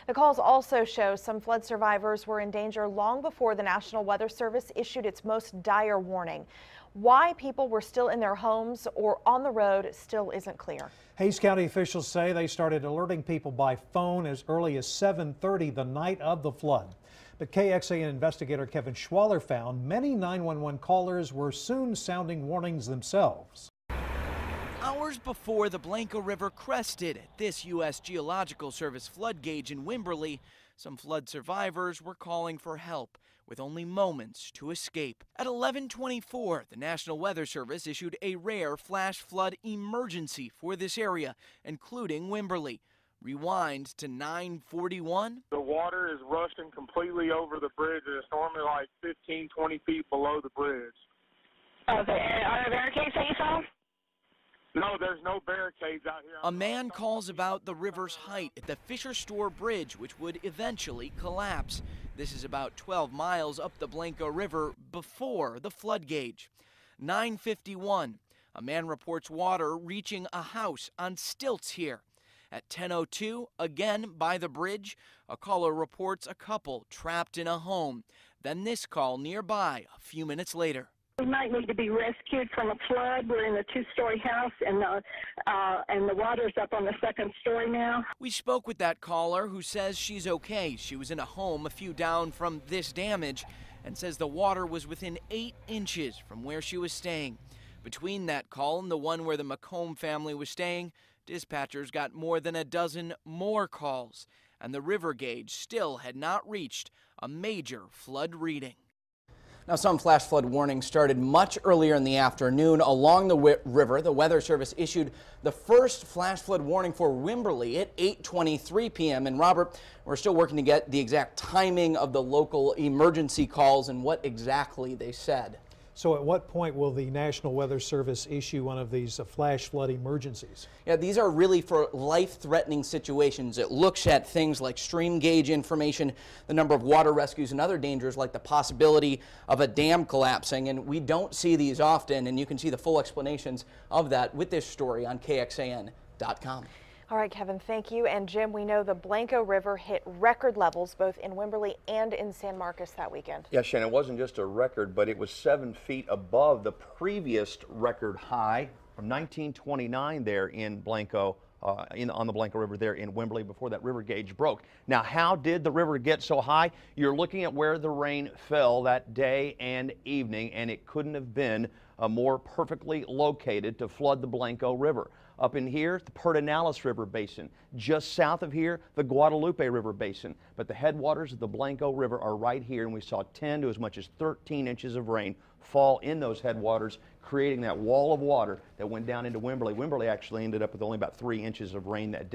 The calls also show some flood survivors were in danger long before the National Weather Service issued its most dire warning. Why people were still in their homes or on the road still isn't clear. Hays County officials say they started alerting people by phone as early as 7:30 the night of the flood. But KXAN investigator Kevin Schwaller found many 911 callers were soon sounding warnings themselves. Hours before the Blanco River crested at this U.S. Geological Service flood gauge in Wimberley, some flood survivors were calling for help with only moments to escape. At 11:24, the National Weather Service issued a rare flash flood emergency for this area, including Wimberley. Rewind to 9:41. The water is rushing completely over the bridge, and it's normally like 15, 20 feet below the bridge. Okay, are there barricades that you saw? No, there's no barricades out here. A man calls about the river's height at the Fisher Store Bridge, which would eventually collapse. This is about 12 miles up the Blanco River before the flood gauge. 9:51, a man reports water reaching a house on stilts here. At 10:02, again by the bridge, a caller reports a couple trapped in a home. Then this call nearby a few minutes later. We might need to be rescued from a flood. We're in a two-story house, and the water's up on the second story now. We spoke with that caller who says she's okay. She was in a home a few down from this damage and says the water was within 8 inches from where she was staying. Between that call and the one where the McComb family was staying, dispatchers got more than a dozen more calls, and the river gauge still had not reached a major flood reading. Now, some flash flood warnings started much earlier in the afternoon along the river. The Weather Service issued the first flash flood warning for Wimberley at 8:23 p.m. And Robert, we're still working to get the exact timing of the local emergency calls and what exactly they said. So at what point will the National Weather Service issue one of these flash flood emergencies? Yeah, these are really for life-threatening situations. It looks at things like stream gauge information, the number of water rescues, and other dangers like the possibility of a dam collapsing. And we don't see these often, and you can see the full explanations of that with this story on KXAN.com. All right, Kevin, thank you. And Jim, we know the Blanco River hit record levels both in Wimberley and in San Marcos that weekend. Yes, Shannon, it wasn't just a record, but it was 7 feet above the previous record high from 1929 there in Blanco, on the Blanco River there in Wimberley before that river gauge broke. Now, how did the river get so high? You're looking at where the rain fell that day and evening, and it couldn't have been more perfectly located to flood the Blanco River. Up in here, the Pedernales River Basin. Just south of here, the Guadalupe River Basin. But the headwaters of the Blanco River are right here, and we saw 10 to as much as 13 inches of rain fall in those headwaters, creating that wall of water that went down into Wimberley. Wimberley actually ended up with only about 3 inches of rain that day.